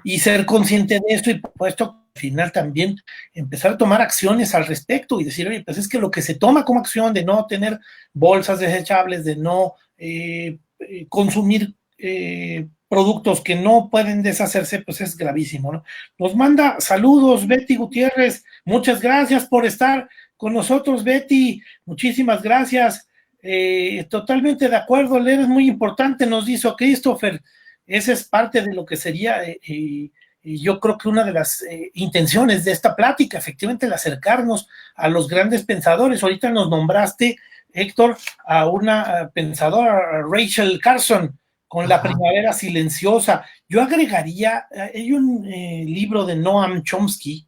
Y ser consciente de esto y por supuesto al final también empezar a tomar acciones al respecto y decir, oye, pues es que lo que se toma como acción de no tener bolsas desechables, de no consumir productos que no pueden deshacerse, pues es gravísimo, ¿no? Nos manda saludos Betty Gutiérrez, muchas gracias por estar con nosotros, Betty, muchísimas gracias, totalmente de acuerdo, leer es muy importante, nos dice Christopher, esa es parte de lo que sería, yo creo que una de las intenciones de esta plática, efectivamente el acercarnos a los grandes pensadores. Ahorita nos nombraste, Héctor, a una pensadora, Rachel Carson, con La Primavera Silenciosa. Yo agregaría, hay un libro de Noam Chomsky,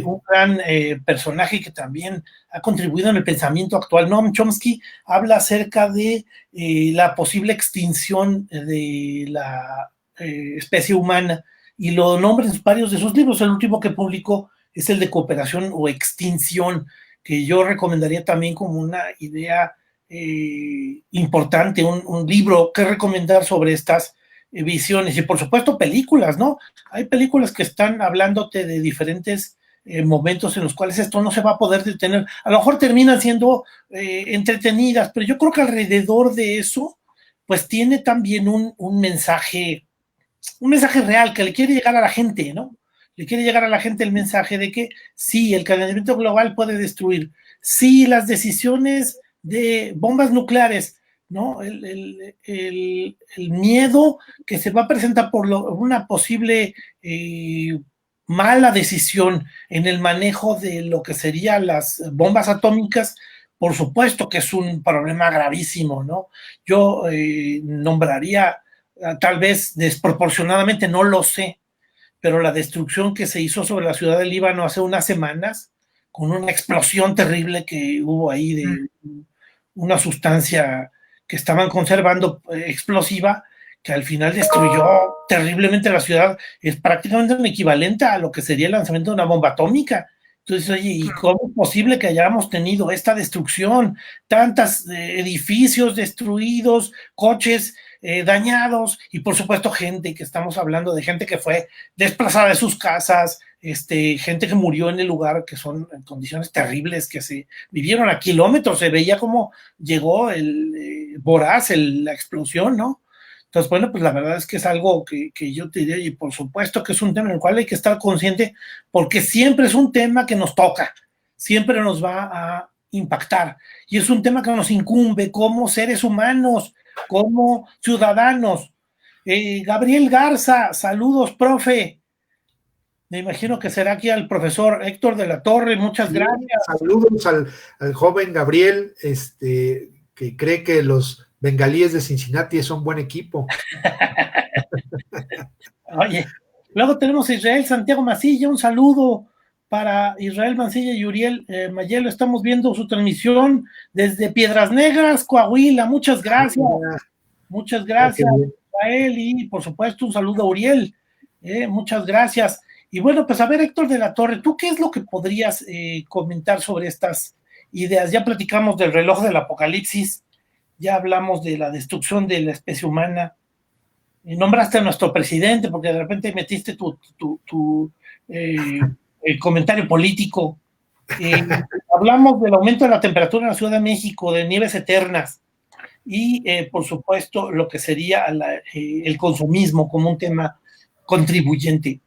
un gran personaje que también ha contribuido en el pensamiento actual. Noam Chomsky habla acerca de la posible extinción de la especie humana y lo nombra en varios de sus libros. El último que publicó es el de Cooperación o Extinción, que yo recomendaría también como una idea importante, un libro que recomendar sobre estas visiones y por supuesto películas, ¿no? Hay películas que están hablándote de diferentes momentos en los cuales esto no se va a poder detener. A lo mejor terminan siendo entretenidas, pero yo creo que alrededor de eso, pues tiene también un mensaje real que le quiere llegar a la gente, ¿no? Le quiere llegar a la gente el mensaje de que sí, el calentamiento global puede destruir, sí, las decisiones de bombas nucleares, ¿no? El miedo que se va a presentar por una posible mala decisión en el manejo de lo que serían las bombas atómicas, por supuesto que es un problema gravísimo, ¿no? Yo nombraría, tal vez desproporcionadamente, no lo sé, pero la destrucción que se hizo sobre la ciudad de Líbano hace unas semanas, con una explosión terrible que hubo ahí de una sustancia que estaban conservando explosiva, que al final destruyó terriblemente la ciudad, es prácticamente un equivalente a lo que sería el lanzamiento de una bomba atómica. Entonces, oye, ¿y cómo es posible que hayamos tenido esta destrucción? Tantos edificios destruidos, coches dañados, y por supuesto gente, que estamos hablando de gente que fue desplazada de sus casas, gente que murió en el lugar, que son en condiciones terribles, que se vivieron a kilómetros, se veía cómo llegó el voraz, la explosión, ¿no? Entonces, bueno, pues la verdad es que es algo que yo te diría, y por supuesto que es un tema en el cual hay que estar consciente, porque siempre es un tema que nos toca, siempre nos va a impactar, y es un tema que nos incumbe como seres humanos, como ciudadanos. Gabriel Garza, saludos, profe. Me imagino que será aquí al profesor Héctor de la Torre, muchas gracias. Saludos al joven Gabriel, que cree que los bengalíes de Cincinnati son buen equipo. Oye, luego tenemos a Israel Santiago Masilla, un saludo para Israel Mancilla y Uriel Mayelo. Estamos viendo su transmisión desde Piedras Negras, Coahuila. Muchas gracias. Muchas gracias, Israel, y por supuesto un saludo a Uriel. Muchas gracias. Y bueno, pues a ver, Héctor de la Torre, ¿tú qué es lo que podrías comentar sobre estas ideas? Ya platicamos del reloj del apocalipsis, ya hablamos de la destrucción de la especie humana, nombraste a nuestro presidente porque de repente metiste tu comentario político, hablamos del aumento de la temperatura en la Ciudad de México, de nieves eternas, y por supuesto lo que sería el consumismo como un tema contribuyente.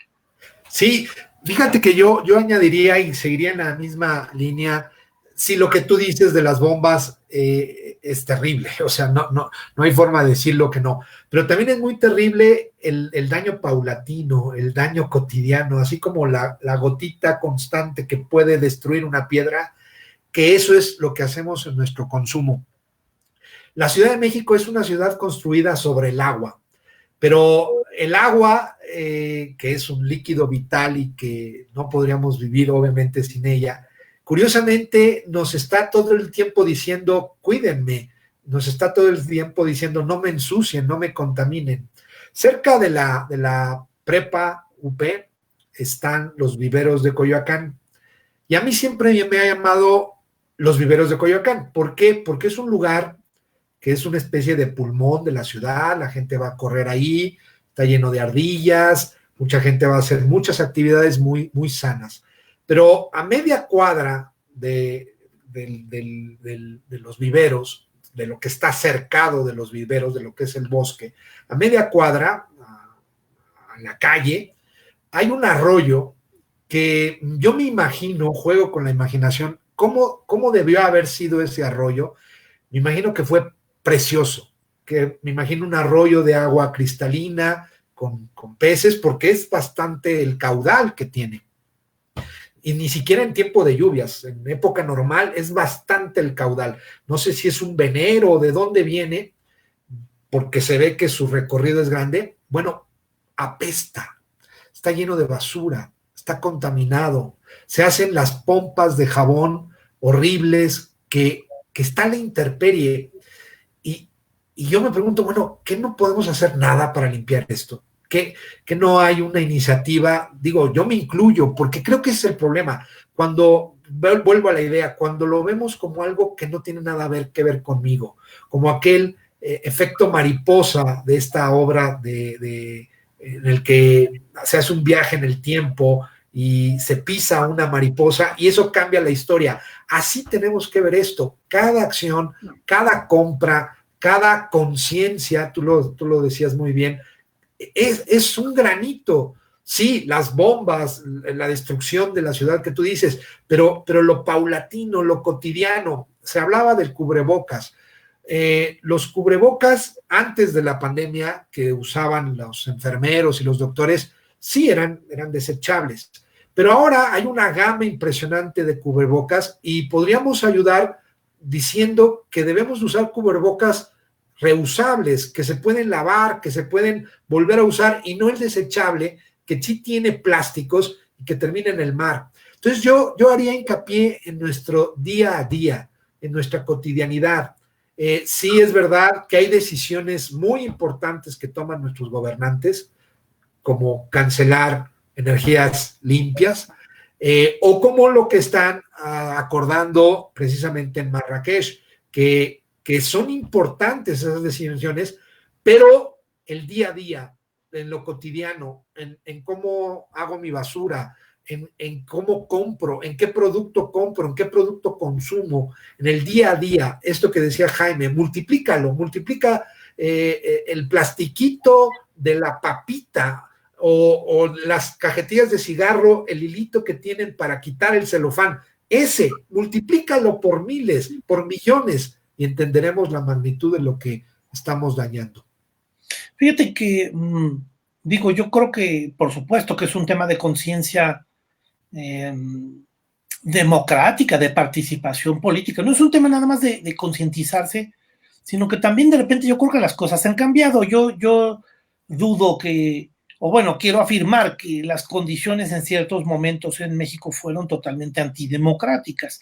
Sí, fíjate que yo añadiría y seguiría en la misma línea. Sí, lo que tú dices de las bombas es terrible, o sea, no hay forma de decirlo que no, pero también es muy terrible el daño paulatino, el daño cotidiano, así como la gotita constante que puede destruir una piedra, que eso es lo que hacemos en nuestro consumo. La Ciudad de México es una ciudad construida sobre el agua, pero el agua, que es un líquido vital y que no podríamos vivir obviamente sin ella, curiosamente nos está todo el tiempo diciendo, cuídenme, nos está todo el tiempo diciendo, no me ensucien, no me contaminen. Cerca de la prepa UP están los viveros de Coyoacán, y a mí siempre me ha llamado los viveros de Coyoacán. ¿Por qué? Porque es un lugar que es una especie de pulmón de la ciudad, la gente va a correr ahí, está lleno de ardillas, mucha gente va a hacer muchas actividades muy, muy sanas. Pero a media cuadra de los viveros, de lo que está cercado de los viveros, de lo que es el bosque, a media cuadra, a la calle, hay un arroyo que yo me imagino, juego con la imaginación, ¿cómo debió haber sido ese arroyo? Me imagino que fue precioso, que me imagino un arroyo de agua cristalina con peces, porque es bastante el caudal que tiene. Y ni siquiera en tiempo de lluvias, en época normal es bastante el caudal. No sé si es un venero o de dónde viene, porque se ve que su recorrido es grande. Bueno, apesta, está lleno de basura, está contaminado, se hacen las pompas de jabón horribles que está a la intemperie. Y yo me pregunto, bueno, ¿qué no podemos hacer nada para limpiar esto? ¿Que no hay una iniciativa? Digo, yo me incluyo, porque creo que ese es el problema. Cuando, vuelvo a la idea, cuando lo vemos como algo que no tiene nada que ver conmigo, como aquel efecto mariposa de esta obra en el que se hace un viaje en el tiempo y se pisa una mariposa y eso cambia la historia. Así tenemos que ver esto. Cada acción, cada compra, cada conciencia, tú lo decías muy bien, es un granito. Sí, las bombas, la destrucción de la ciudad que tú dices, pero lo paulatino, lo cotidiano. Se hablaba del cubrebocas. Los cubrebocas antes de la pandemia que usaban los enfermeros y los doctores, sí eran desechables. Pero ahora hay una gama impresionante de cubrebocas y podríamos ayudar diciendo que debemos usar cubrebocas reusables, que se pueden lavar, que se pueden volver a usar y no el desechable que sí tiene plásticos y que termina en el mar. Entonces yo haría hincapié en nuestro día a día, en nuestra cotidianidad. Sí es verdad que hay decisiones muy importantes que toman nuestros gobernantes, como cancelar energías limpias, o como lo que están acordando precisamente en Marrakech, que son importantes esas decisiones, pero el día a día, en lo cotidiano, en cómo hago mi basura, en cómo compro, en qué producto compro, en qué producto consumo, en el día a día, esto que decía Jaime, multiplica el plastiquito de la papita o las cajetillas de cigarro, el hilito que tienen para quitar el celofán, multiplícalo por miles, por millones, y entenderemos la magnitud de lo que estamos dañando. Fíjate que, digo, yo creo que, por supuesto, que es un tema de conciencia democrática, de participación política. No es un tema nada más de concientizarse, sino que también de repente yo creo que las cosas han cambiado. Yo dudo que, o bueno, quiero afirmar que las condiciones en ciertos momentos en México fueron totalmente antidemocráticas.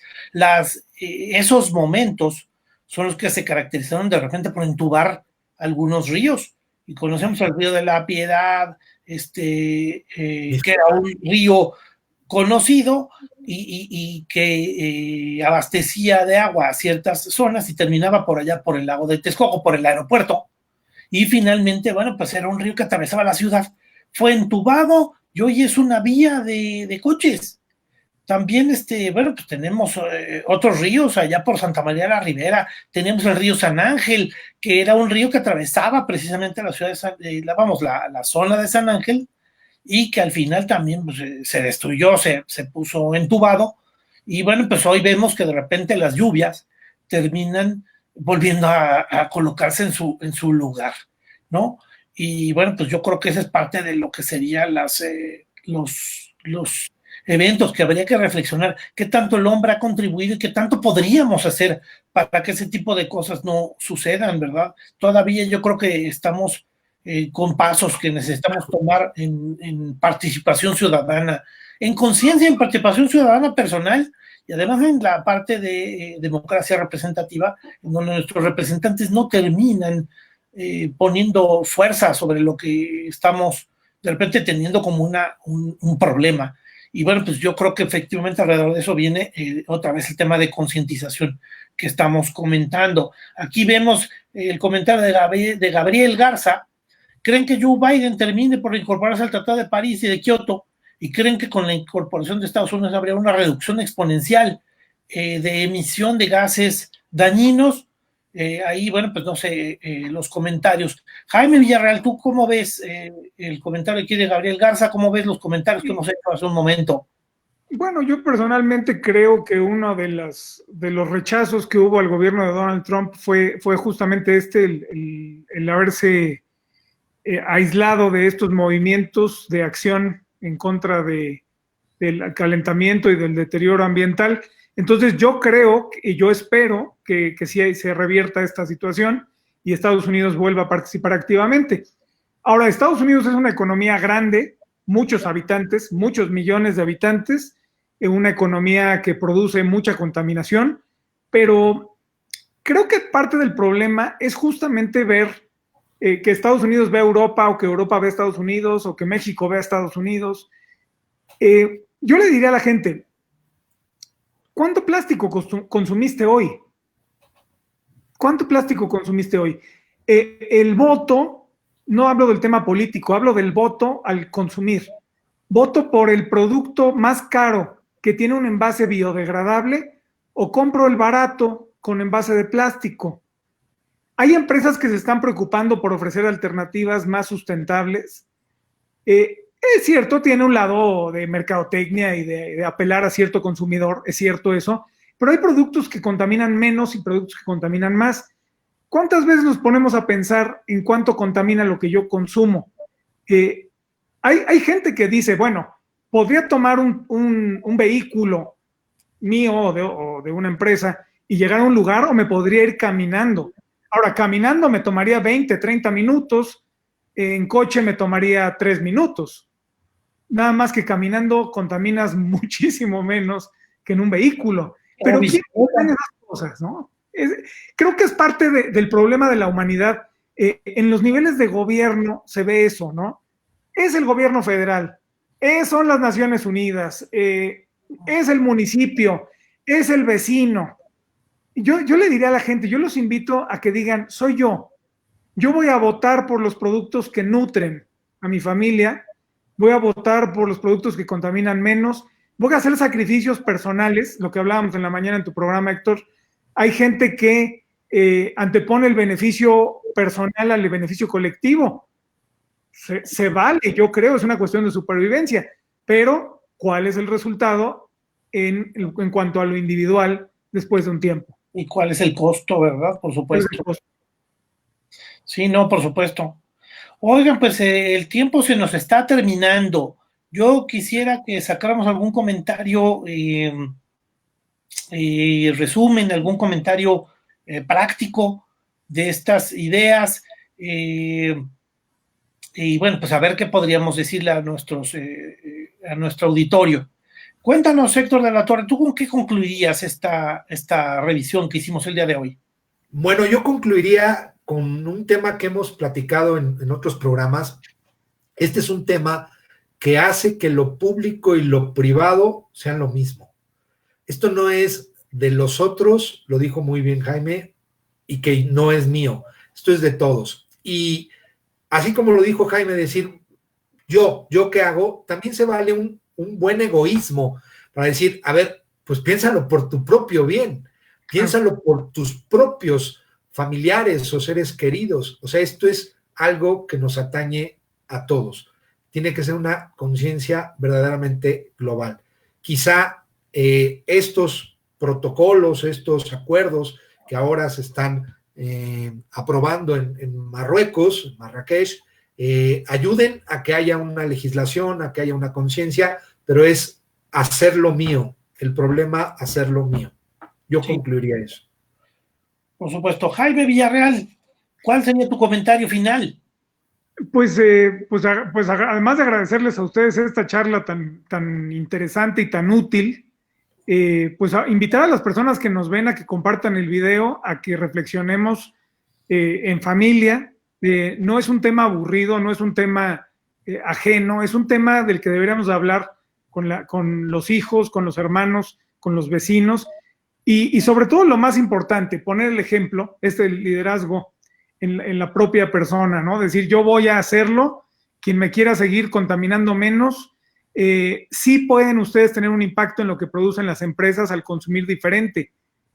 Esos momentos son los que se caracterizaron de repente por entubar algunos ríos. Y conocemos el río de la Piedad, que era un río conocido y que abastecía de agua a ciertas zonas y terminaba por allá por el lago de Texcoco, por el aeropuerto. Y finalmente, bueno, pues era un río que atravesaba la ciudad. Fue entubado y hoy es una vía de coches. También, bueno, pues tenemos otros ríos allá por Santa María la Ribera. Tenemos el río San Ángel, que era un río que atravesaba precisamente la ciudad la zona de San Ángel, y que al final también pues, se destruyó, se puso entubado. Y bueno, pues hoy vemos que de repente las lluvias terminan volviendo a colocarse en su lugar, ¿no? Y bueno, pues yo creo que esa es parte de lo que serían los eventos que habría que reflexionar, qué tanto el hombre ha contribuido y qué tanto podríamos hacer para que ese tipo de cosas no sucedan, ¿verdad? Todavía yo creo que estamos con pasos que necesitamos tomar en participación ciudadana, en conciencia, en participación ciudadana personal, y además en la parte de democracia representativa, en donde nuestros representantes no terminan poniendo fuerza sobre lo que estamos de repente teniendo como un problema. Y bueno, pues yo creo que efectivamente alrededor de eso viene otra vez el tema de concientización que estamos comentando. Aquí vemos el comentario de Gabriel Garza. ¿Creen que Joe Biden termine por incorporarse al Tratado de París y de Kioto? ¿Y creen que con la incorporación de Estados Unidos habría una reducción exponencial de emisión de gases dañinos? Ahí, bueno, pues no sé, los comentarios. Jaime Villarreal, ¿tú cómo ves el comentario aquí de Gabriel Garza? ¿Cómo ves los comentarios que hemos hecho hace un momento? Bueno, yo personalmente creo que uno de los rechazos que hubo al gobierno de Donald Trump fue justamente el haberse aislado de estos movimientos de acción en contra del calentamiento y del deterioro ambiental. Entonces yo creo y yo espero que sí se revierta esta situación y Estados Unidos vuelva a participar activamente. Ahora, Estados Unidos es una economía grande, muchos habitantes, muchos millones de habitantes, una economía que produce mucha contaminación, pero creo que parte del problema es justamente ver que Estados Unidos ve a Europa o que Europa ve a Estados Unidos o que México ve a Estados Unidos. Yo le diría a la gente, ¿cuánto plástico consumiste hoy? ¿Cuánto plástico consumiste hoy? El voto, no hablo del tema político, hablo del voto al consumir. Voto por el producto más caro que tiene un envase biodegradable o compro el barato con envase de plástico. Hay empresas que se están preocupando por ofrecer alternativas más sustentables. Es cierto, tiene un lado de mercadotecnia y de apelar a cierto consumidor, es cierto eso, pero hay productos que contaminan menos y productos que contaminan más. ¿Cuántas veces nos ponemos a pensar en cuánto contamina lo que yo consumo? Hay gente que dice, bueno, podría tomar un vehículo mío o de una empresa y llegar a un lugar, o me podría ir caminando. Ahora, caminando me tomaría 20, 30 minutos, en coche me tomaría 3 minutos. Nada más que caminando contaminas muchísimo menos que en un vehículo. Pero ¿quién piensa en esas cosas, no? Creo que es parte del problema de la humanidad. En los niveles de gobierno se ve eso, ¿no? Es el gobierno federal, son las Naciones Unidas, es el municipio, es el vecino. Yo le diría a la gente, yo los invito a que digan, soy yo voy a votar por los productos que nutren a mi familia, voy a votar por los productos que contaminan menos, voy a hacer sacrificios personales, lo que hablábamos en la mañana en tu programa, Héctor. Hay gente que antepone el beneficio personal al beneficio colectivo. Se vale, yo creo, es una cuestión de supervivencia, pero ¿cuál es el resultado en cuanto a lo individual después de un tiempo? ¿Y cuál es el costo, verdad? Por supuesto. Sí, no, por supuesto. Oigan, pues el tiempo se nos está terminando. Yo quisiera que sacáramos algún comentario, resumen, algún comentario práctico de estas ideas. Y bueno, pues a ver qué podríamos decirle a nuestro auditorio. Cuéntanos, Héctor de la Torre, ¿tú con qué concluirías esta revisión que hicimos el día de hoy? Bueno, yo concluiría con un tema que hemos platicado en otros programas. Este es un tema que hace que lo público y lo privado sean lo mismo. Esto no es de los otros, lo dijo muy bien Jaime, y que no es mío. Esto es de todos. Y así como lo dijo Jaime, decir, yo qué hago, también se vale un buen egoísmo para decir, a ver, pues piénsalo por tu propio bien, piénsalo por tus propios familiares o seres queridos. O sea, esto es algo que nos atañe a todos. Tiene que ser una conciencia verdaderamente global. Quizá estos protocolos, estos acuerdos que ahora se están aprobando en Marruecos, en Marrakech, ayuden a que haya una legislación, a que haya una conciencia, pero es hacerlo mío. El problema, hacerlo mío. Yo concluiría eso. Por supuesto. Jaime Villarreal, ¿cuál sería tu comentario final? Pues además de agradecerles a ustedes esta charla tan interesante y tan útil, pues invitar a las personas que nos ven a que compartan el video, a que reflexionemos en familia. No es un tema aburrido, no es un tema ajeno, es un tema del que deberíamos hablar con los hijos, con los hermanos, con los vecinos y sobre todo lo más importante, poner el ejemplo, liderazgo en la propia persona, ¿no? Decir, yo voy a hacerlo, quien me quiera seguir contaminando menos, sí pueden ustedes tener un impacto en lo que producen las empresas al consumir diferente.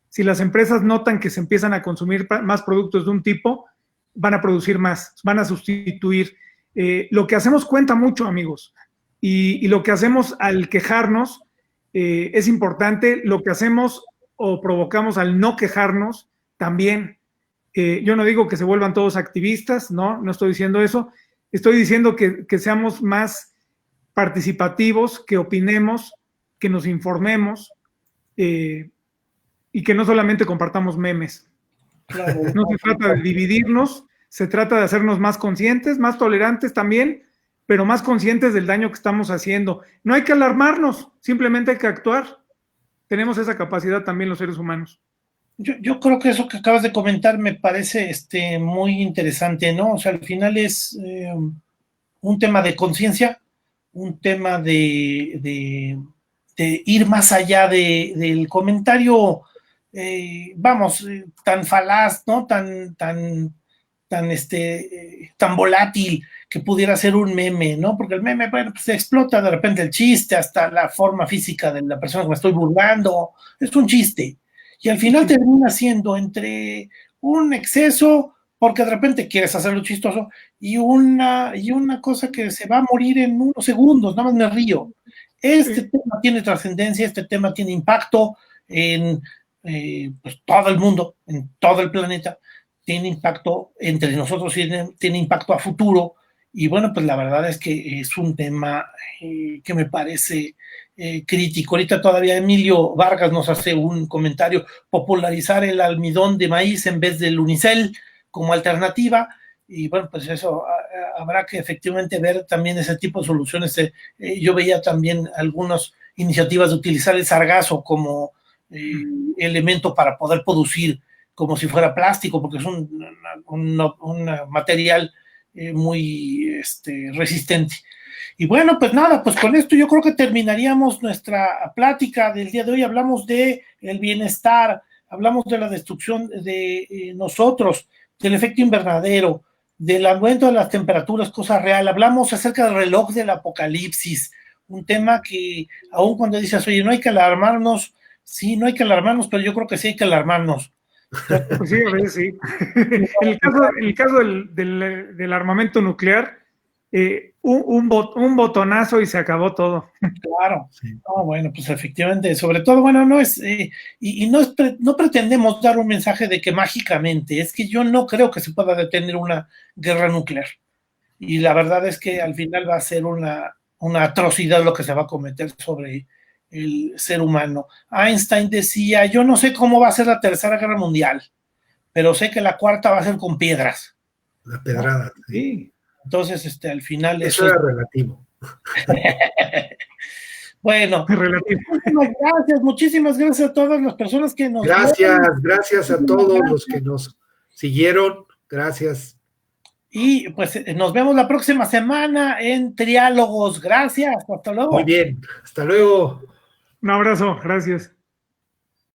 Si las empresas notan que se empiezan a consumir más productos de un tipo, van a producir más, van a sustituir. Lo que hacemos cuenta mucho, amigos, y lo que hacemos al quejarnos es importante, lo que hacemos o provocamos al no quejarnos también. Yo no digo que se vuelvan todos activistas, no estoy diciendo eso, estoy diciendo que seamos más participativos, que opinemos, que nos informemos y que no solamente compartamos memes. Claro, no se trata de dividirnos, se trata de hacernos más conscientes, más tolerantes también, pero más conscientes del daño que estamos haciendo. No hay que alarmarnos, simplemente hay que actuar. Tenemos esa capacidad también los seres humanos. Yo creo que eso que acabas de comentar me parece muy interesante, ¿no? O sea, al final es un tema de conciencia, un tema de ir más allá del comentario, tan falaz, ¿no? Tan tan volátil que pudiera ser un meme, ¿no? Porque el meme, bueno, pues se explota de repente el chiste, hasta la forma física de la persona que me estoy burlando, es un chiste. Y al final termina siendo entre un exceso, porque de repente quieres hacerlo chistoso, y una cosa que se va a morir en unos segundos, nada más me río. Este tema tiene trascendencia, este tema tiene impacto en pues, todo el mundo, en todo el planeta, tiene impacto entre nosotros, tiene impacto a futuro, y bueno, pues la verdad es que es un tema que me parece crítico. Ahorita todavía Emilio Vargas nos hace un comentario: popularizar el almidón de maíz en vez del unicel como alternativa, y bueno, pues eso habrá que efectivamente ver también ese tipo de soluciones. Yo veía también algunas iniciativas de utilizar el sargazo como elemento para poder producir como si fuera plástico, porque es un material muy resistente. Y bueno, pues nada, pues con esto yo creo que terminaríamos nuestra plática del día de hoy. Hablamos de el bienestar, hablamos de la destrucción de nosotros, del efecto invernadero, del aumento de las temperaturas, cosa real. Hablamos acerca del reloj del apocalipsis, un tema que aun cuando dices, oye, no hay que alarmarnos, sí, no hay que alarmarnos, pero yo creo que sí hay que alarmarnos. Pues sí, a veces sí. En el caso del armamento nuclear, un botonazo y se acabó todo. Claro. No, bueno, pues efectivamente, sobre todo, bueno, no es, no pretendemos dar un mensaje de que mágicamente, es que yo no creo que se pueda detener una guerra nuclear. Y la verdad es que al final va a ser una atrocidad lo que se va a cometer sobre el ser humano. Einstein decía, yo no sé cómo va a ser la tercera guerra mundial, pero sé que la cuarta va a ser con piedras. La pedrada. ¿No? Sí. Entonces, al final eso era relativo. Bueno, muchísimas gracias a todas las personas que nos gracias a todos los que nos siguieron, gracias. Y pues nos vemos la próxima semana en Triálogos. Gracias, hasta luego. Muy bien, hasta luego. Un abrazo, gracias.